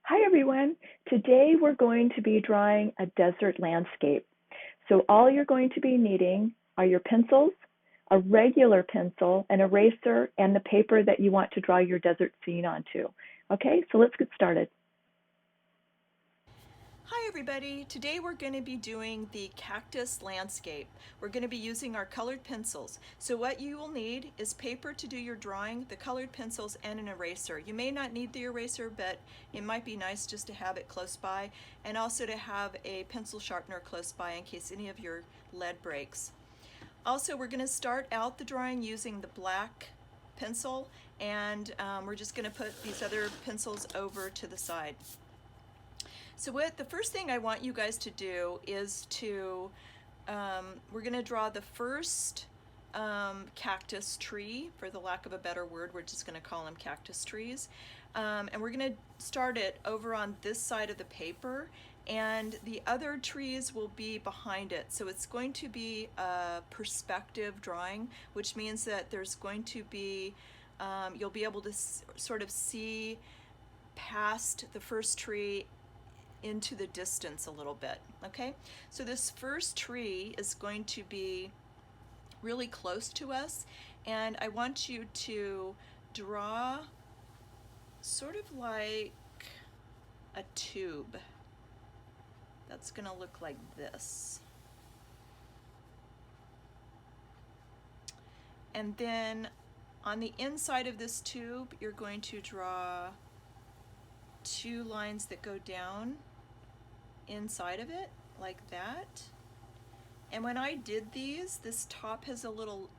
Hi everyone. Today we're going to be drawing a desert landscape. So all you're going to be needing are your pencils, a regular pencil, an eraser, and the paper that you want to draw your desert scene onto. Okay, so let's get started. Hi everybody! Today we're going to be doing the cactus landscape. We're going to be using our colored pencils. So what you will need is paper to do your drawing, the colored pencils, and an eraser. You may not need the eraser, but it might be nice just to have it close by, and also to have a pencil sharpener close by in case any of your lead breaks. Also, we're going to start out the drawing using the black pencil, and we're just going to put these other pencils over to the side. So the first thing I want you guys to do is we're going to draw the first cactus tree, for the lack of a better word. We're just going to call them cactus trees. And we're going to start it over on this side of the paper, and the other trees will be behind it. So it's going to be a perspective drawing, which means that there's going to be, you'll be able to sort of see past the first tree into the distance a little bit, okay? So this first tree is going to be really close to us, and I want you to draw sort of like a tube. That's gonna look like this. And then on the inside of this tube, you're going to draw two lines that go down inside of it, like that. And when I did these, this top has a little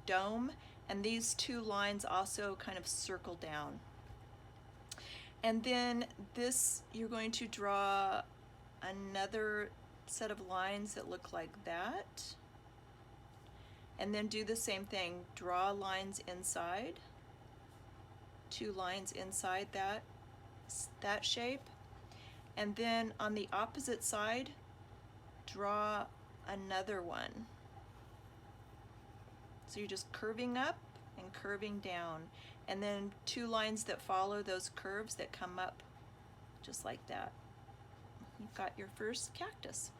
dome, and these two lines also kind of circle down. And then this, you're going to draw another set of lines that look like that. And then do the same thing, draw lines inside, two lines inside that shape. And then on the opposite side, draw another one. So you're just curving up and curving down, and then two lines that follow those curves that come up just like that. You've got your first cactus.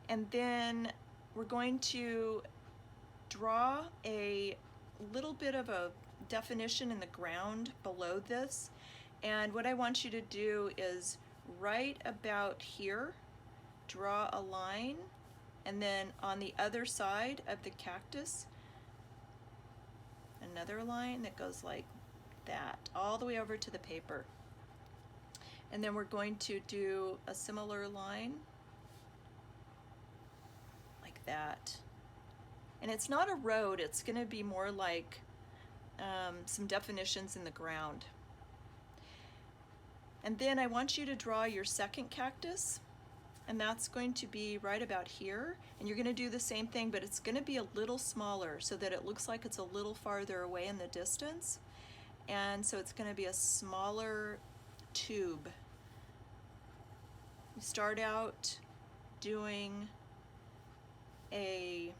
And then we're going to draw a little bit of a definition in the ground below this. And what I want you to do is right about here, draw a line, and then on the other side of the cactus, another line that goes like that, all the way over to the paper. And then we're going to do a similar line like that. And it's not a road, it's going to be more like some definitions in the ground. And then I want you to draw your second cactus, and that's going to be right about here. And you're going to do the same thing, but it's going to be a little smaller so that it looks like it's a little farther away in the distance. And so it's going to be a smaller tube. You start out doing a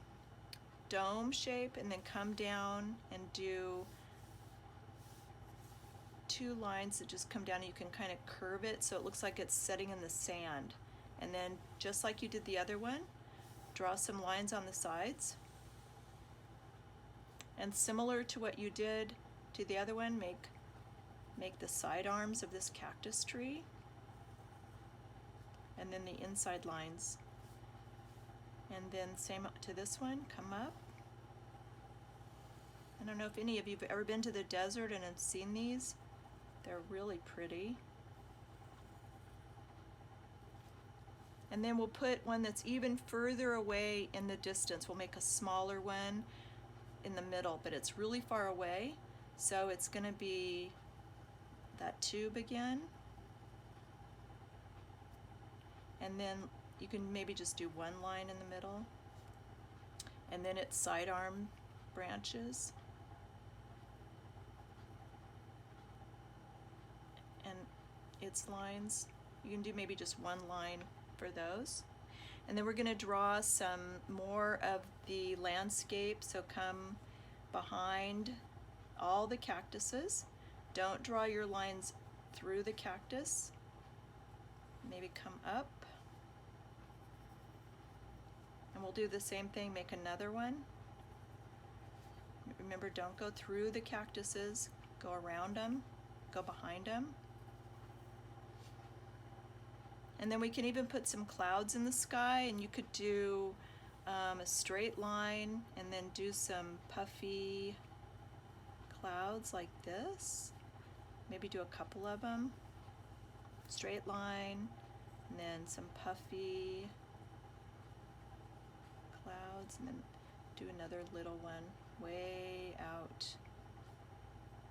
dome shape and then come down and do two lines that just come down, and you can kind of curve it so it looks like it's setting in the sand. And then just like you did the other one, draw some lines on the sides. And similar to what you did to the other one, make the side arms of this cactus tree, and then the inside lines. And then same to this one, come up. I don't know if any of you have ever been to the desert and have seen these. They're really pretty. And then we'll put one that's even further away in the distance. We'll make a smaller one in the middle, but it's really far away. So it's going to be that tube again. And then you can maybe just do one line in the middle. And then its sidearm branches. And its lines. You can do maybe just one line for those. And then we're going to draw some more of the landscape, so come behind all the cactuses. Don't draw your lines through the cactus, maybe come up, and we'll do the same thing, make another one. Remember, don't go through the cactuses, go around them, go behind them. And then we can even put some clouds in the sky, and you could do a straight line and then do some puffy clouds like this. Maybe do a couple of them. Straight line, and then some puffy clouds, and then do another little one way out.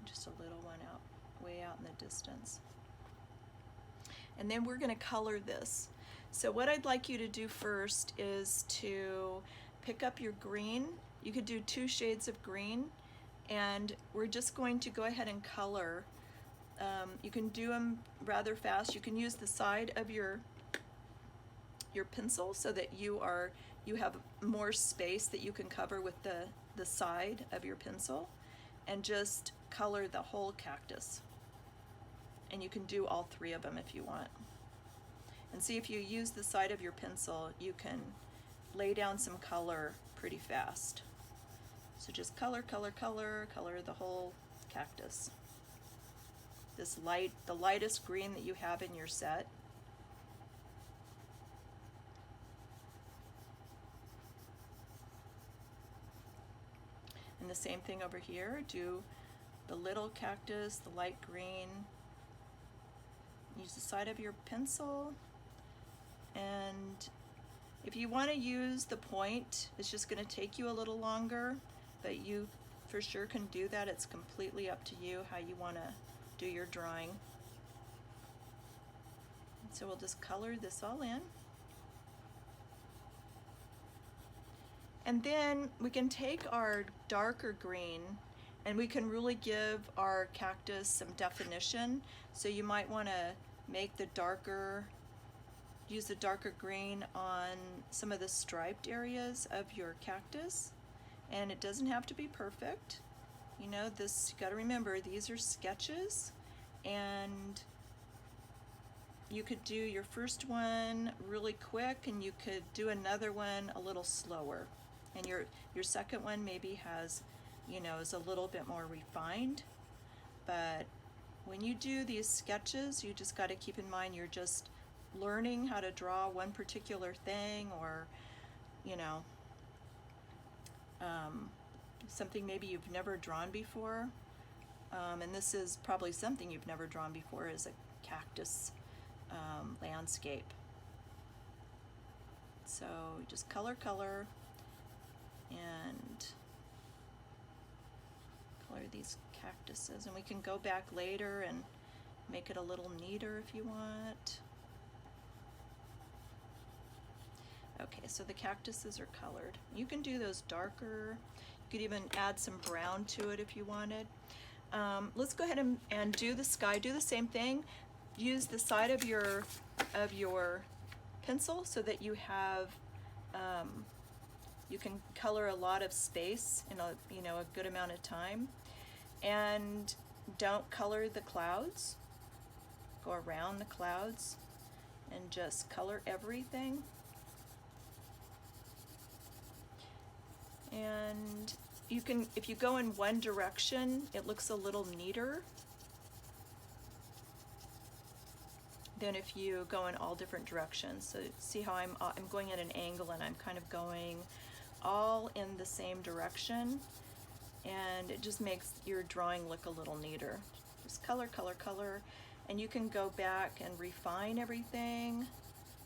Just a little one out, way out in the distance. And then we're going to color this. So what I'd like you to do first is to pick up your green. You could do 2 shades of green, and we're just going to go ahead and color. You can do them rather fast. You can use the side of your pencil so that you have more space that you can cover with the side of your pencil, and just color the whole cactus. And you can do all 3 of them if you want. And see, if you use the side of your pencil, you can lay down some color pretty fast. So just color, color, color, color the whole cactus. This the lightest green that you have in your set. And the same thing over here. Do the little cactus, the light green. Use the side of your pencil, and if you want to use the point, it's just going to take you a little longer, but you for sure can do that. It's completely up to you how you want to do your drawing. So we'll just color this all in. And then we can take our darker green and we can really give our cactus some definition. So you might want to make use the darker green on some of the striped areas of your cactus. And it doesn't have to be perfect. You know, you got to remember, these are sketches, and you could do your first one really quick, and you could do another one a little slower. And your second one maybe has, is a little bit more refined. But when you do these sketches, you just got to keep in mind you're just learning how to draw one particular thing, or something maybe you've never drawn before. And this is probably something you've never drawn before, is a cactus landscape. So just color, color, and color these cactuses, and we can go back later and make it a little neater if you want. Okay, so the cactuses are colored. You can do those darker. You could even add some brown to it if you wanted. Let's go ahead and do the sky. Do the same thing. Use the side of your pencil so that you have you can color a lot of space in a good amount of time. And don't color the clouds. Go around the clouds and just color everything. And you can, if you go in one direction, it looks a little neater than if you go in all different directions. So see how I'm going at an angle, and I'm kind of going all in the same direction, and it just makes your drawing look a little neater. Just color, color, color, and you can go back and refine everything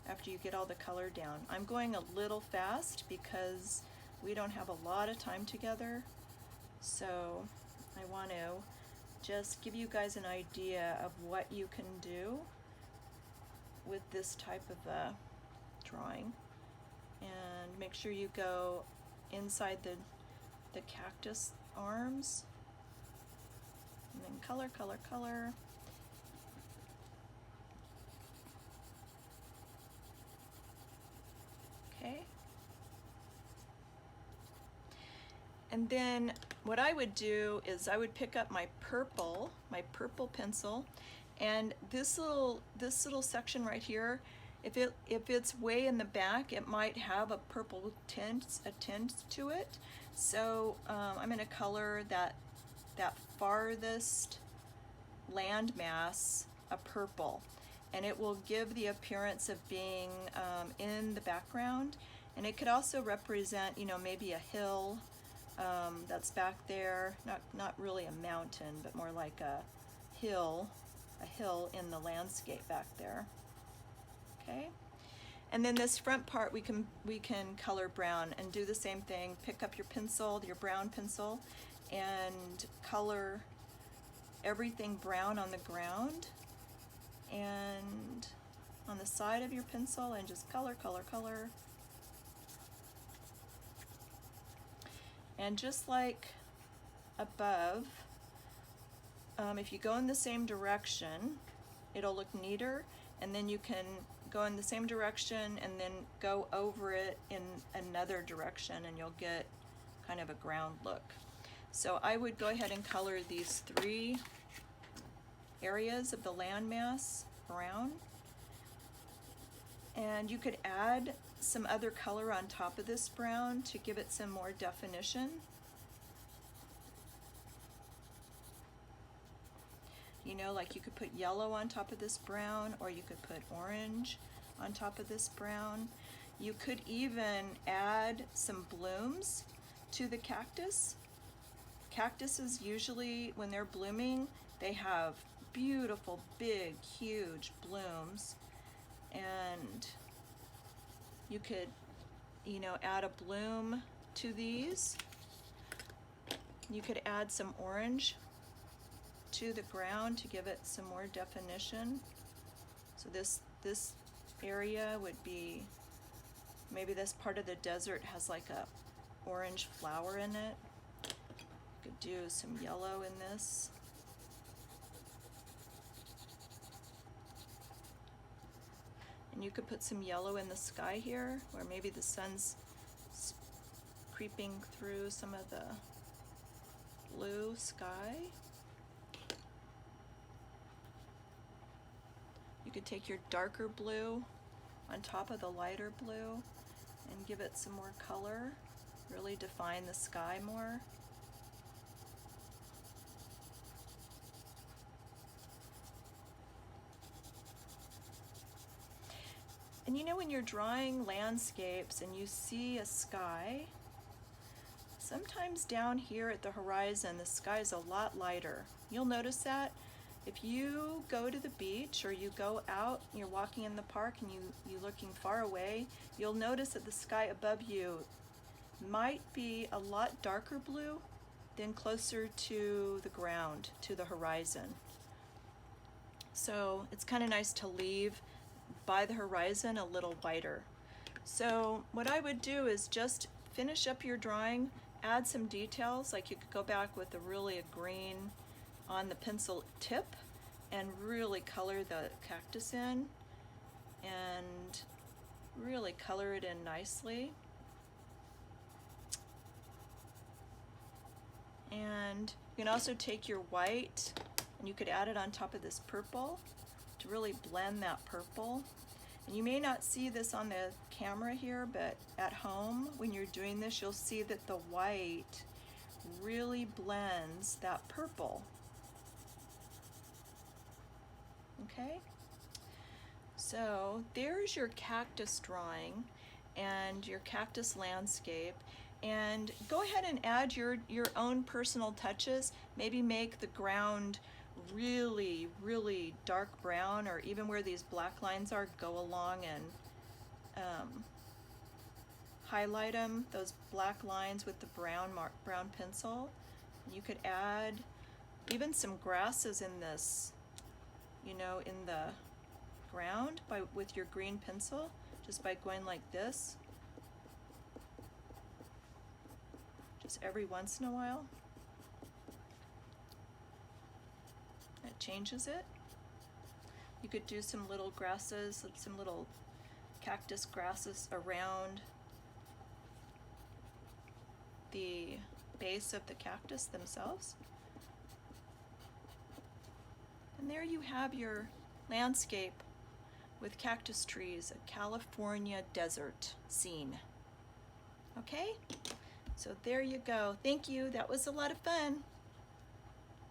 after you get all the color down. I'm going a little fast because we don't have a lot of time together, so I want to just give you guys an idea of what you can do with this type of drawing. And make sure you go inside the cactus arms, and then color, color, color. Okay. And then what I would do is I would pick up my purple pencil, And this little section right here, if it's way in the back, it might have a purple tint to it. So I'm going to color that farthest landmass a purple, and it will give the appearance of being in the background. And it could also represent, you know, maybe a hill that's back there, not really a mountain, but more like a hill in the landscape back there. Okay, and then this front part we can color brown and do the same thing. Pick up your pencil, your brown pencil, and color everything brown on the ground and on the side of your pencil, and just color. And just like above, if you go in the same direction, it'll look neater, and then you can go in the same direction and then go over it in another direction, and you'll get kind of a ground look. So I would go ahead and color these 3 areas of the landmass brown. And you could add some other color on top of this brown to give it some more definition. You know, like you could put yellow on top of this brown, or you could put orange on top of this brown. You could even add some blooms to the cactus. Cactuses usually, when they're blooming, they have beautiful, big, huge blooms. And you could, you know, add a bloom to these. You could add some orange to the ground to give it some more definition. So this area would be, maybe this part of the desert has like a orange flower in it. You could do some yellow in this. And you could put some yellow in the sky here, where maybe the sun's creeping through some of the blue sky. You could take your darker blue on top of the lighter blue and give it some more color, really define the sky more. And you know, when you're drawing landscapes and you see a sky, sometimes down here at the horizon, the sky is a lot lighter. You'll notice that. If you go to the beach or you go out, you're walking in the park and you're looking far away, you'll notice that the sky above you might be a lot darker blue than closer to the ground, to the horizon. So it's kind of nice to leave by the horizon a little whiter. So what I would do is just finish up your drawing, add some details, like you could go back with a green on the pencil tip and really color the cactus in and really color it in nicely. And you can also take your white and you could add it on top of this purple to really blend that purple. And you may not see this on the camera here, but at home when you're doing this, you'll see that the white really blends that purple. Okay, so there's your cactus drawing and your cactus landscape. And go ahead and add your own personal touches. Maybe make the ground really, really dark brown, or even where these black lines are, go along and highlight them, those black lines with the brown pencil. You could add even some grasses in this, you know, in the ground with your green pencil, just by going like this, just every once in a while. It changes it. You could do some little grasses, some little cactus grasses around the base of the cactus themselves. And there you have your landscape with cactus trees, a California desert scene. Okay? So there you go. Thank you. That was a lot of fun.